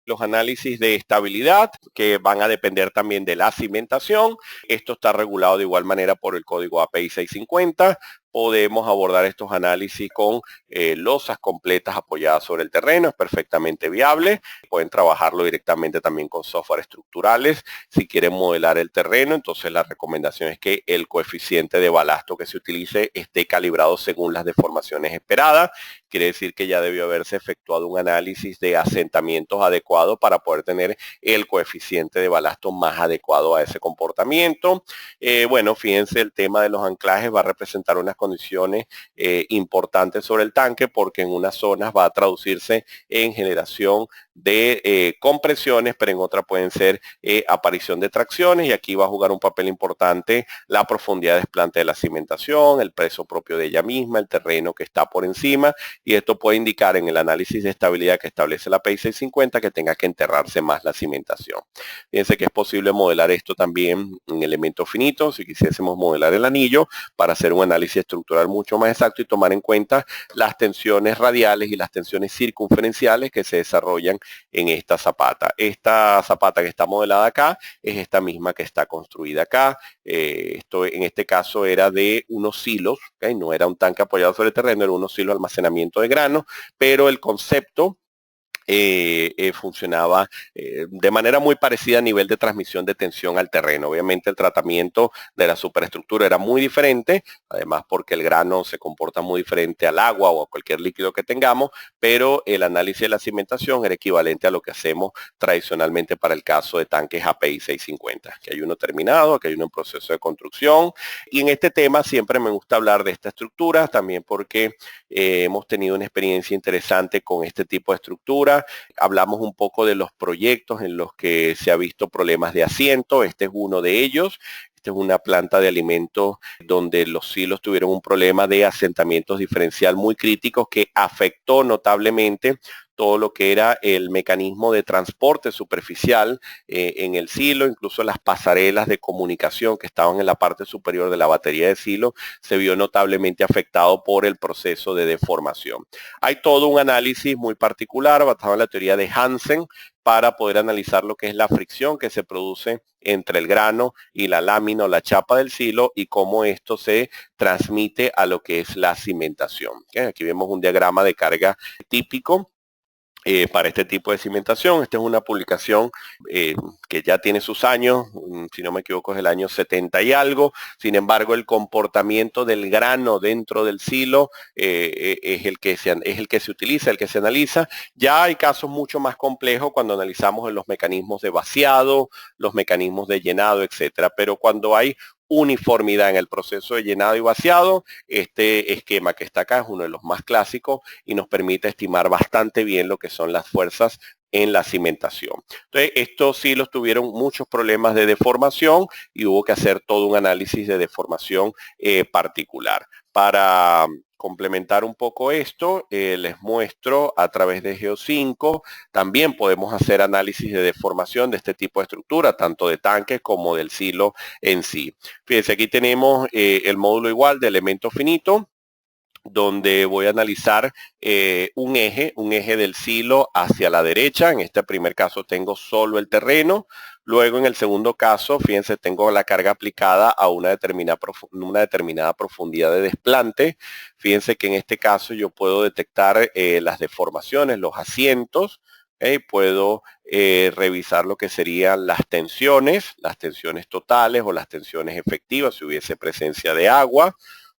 los análisis de estabilidad, que van a depender también de la cimentación. Esto está regulado de igual manera por el código API 650. Podemos abordar estos análisis con losas completas apoyadas sobre el terreno, es perfectamente viable. Pueden trabajarlo directamente también con software estructurales. Si quieren modelar el terreno, entonces la recomendación es que el coeficiente de balasto que se utilice esté calibrado según las deformaciones esperadas. Quiere decir que ya debió haberse efectuado un análisis de asentamientos adecuado para poder tener el coeficiente de balasto más adecuado a ese comportamiento. Bueno, fíjense, el tema de los anclajes va a representar unas condiciones importantes sobre el tanque, porque en unas zonas va a traducirse en generación de compresiones, pero en otras pueden ser aparición de tracciones, y aquí va a jugar un papel importante la profundidad de desplante de la cimentación, el peso propio de ella misma, el terreno que está por encima, y esto puede indicar en el análisis de estabilidad que establece la API 650 que tenga que enterrarse más la cimentación. Fíjense que es posible modelar esto también en elementos finitos, si quisiésemos modelar el anillo, para hacer un análisis estructural mucho más exacto y tomar en cuenta las tensiones radiales y las tensiones circunferenciales que se desarrollan en esta zapata. Esta zapata que está modelada acá es esta misma que está construida acá. Esto en este caso era de unos silos, ¿okay? No era un tanque apoyado sobre el terreno, era unos silos de almacenamiento de grano, pero el concepto funcionaba de manera muy parecida a nivel de transmisión de tensión al terreno. Obviamente el tratamiento de la superestructura era muy diferente, además porque el grano se comporta muy diferente al agua o a cualquier líquido que tengamos, pero el análisis de la cimentación era equivalente a lo que hacemos tradicionalmente para el caso de tanques API 650, que hay uno terminado, que hay uno en proceso de construcción. Y en este tema siempre me gusta hablar de esta estructura, también porque hemos tenido una experiencia interesante con este tipo de estructura. Hablamos un poco de los proyectos en los que se ha visto problemas de asiento. Este es uno de ellos. Esta es una planta de alimentos donde los silos tuvieron un problema de asentamientos diferencial muy críticos que afectó notablemente todo lo que era el mecanismo de transporte superficial en el silo, incluso las pasarelas de comunicación que estaban en la parte superior de la batería de silo, se vio notablemente afectado por el proceso de deformación. Hay todo un análisis muy particular basado en la teoría de Hansen para poder analizar lo que es la fricción que se produce entre el grano y la lámina o la chapa del silo y cómo esto se transmite a lo que es la cimentación. ¿Okay? Aquí vemos un diagrama de carga típico para este tipo de cimentación. Esta es una publicación que ya tiene sus años, si no me equivoco es el año 70 y algo. Sin embargo, el comportamiento del grano dentro del silo es el que se utiliza, el que se analiza. Ya hay casos mucho más complejos cuando analizamos los mecanismos de vaciado, los mecanismos de llenado, etcétera. Pero cuando hay uniformidad en el proceso de llenado y vaciado, este esquema que está acá es uno de los más clásicos y nos permite estimar bastante bien lo que son las fuerzas en la cimentación. Entonces, estos silos tuvieron muchos problemas de deformación y hubo que hacer todo un análisis de deformación particular. Para complementar un poco esto, les muestro a través de Geo5, también podemos hacer análisis de deformación de este tipo de estructura, tanto de tanques como del silo en sí. Fíjense, aquí tenemos el módulo igual de elemento finito, donde voy a analizar un eje del silo hacia la derecha. En este primer caso tengo solo el terreno. Luego en el segundo caso, fíjense, tengo la carga aplicada a una determinada profundidad de desplante. Fíjense que en este caso yo puedo detectar las deformaciones, los asientos. Puedo revisar lo que serían las tensiones totales o las tensiones efectivas si hubiese presencia de agua.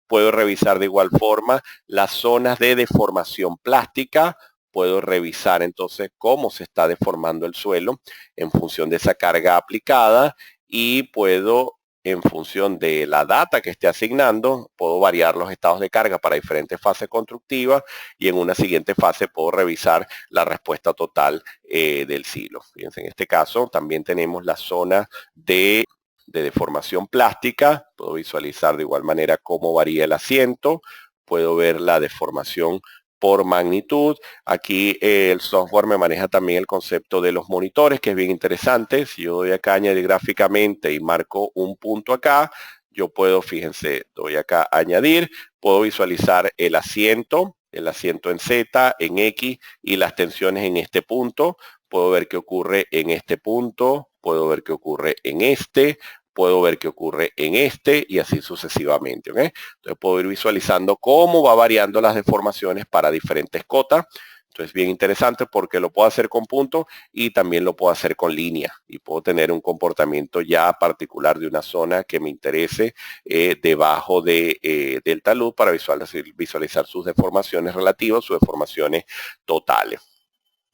Puedo revisar de igual forma las zonas de deformación plástica. Puedo revisar entonces cómo se está deformando el suelo en función de esa carga aplicada y puedo, en función de la data que esté asignando, puedo variar los estados de carga para diferentes fases constructivas y en una siguiente fase puedo revisar la respuesta total del silo. Fíjense, en este caso también tenemos la zona de deformación plástica. Puedo visualizar de igual manera cómo varía el asiento. Puedo ver la deformación por magnitud. Aquí el software me maneja también el concepto de los monitores, que es bien interesante. Si yo doy acá a añadir gráficamente y marco un punto acá, yo puedo, fíjense, doy acá a añadir, puedo visualizar el asiento en Z, en X y las tensiones en este punto. puedo ver qué ocurre en este punto, puedo ver qué ocurre en este, puedo ver qué ocurre en este y así sucesivamente. ¿Ok? Entonces puedo ir visualizando cómo va variando las deformaciones para diferentes cotas. Entonces bien interesante porque lo puedo hacer con puntos y también lo puedo hacer con línea y puedo tener un comportamiento ya particular de una zona que me interese debajo del talud para visualizar sus deformaciones relativas, sus deformaciones totales.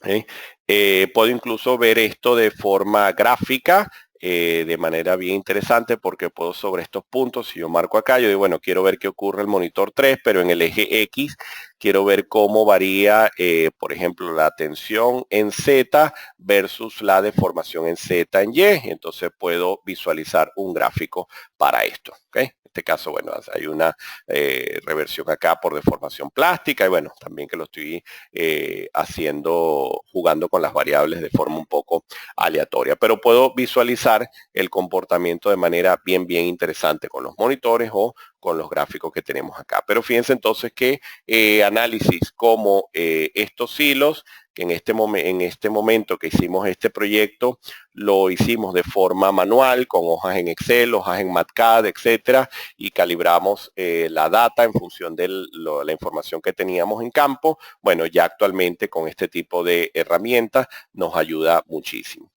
¿Eh? Puedo incluso ver esto de forma gráfica, de manera bien interesante porque puedo sobre estos puntos, si yo marco acá, yo digo, bueno, quiero ver qué ocurre en el monitor 3, pero en el eje X quiero ver cómo varía, por ejemplo, la tensión en Z versus la deformación en Z en Y. Entonces puedo visualizar un gráfico para esto. ¿Okay? En este caso, bueno, hay una reversión acá por deformación plástica y bueno, también que lo estoy jugando con las variables de forma un poco aleatoria, pero puedo visualizar el comportamiento de manera bien interesante con los monitores o con los gráficos que tenemos acá. Pero fíjense entonces que análisis como estos hilos, que en este momento que hicimos este proyecto, lo hicimos de forma manual, con hojas en Excel, hojas en MATCAD, etcétera, y calibramos la data en función de la información que teníamos en campo. Bueno, ya actualmente con este tipo de herramientas nos ayuda muchísimo.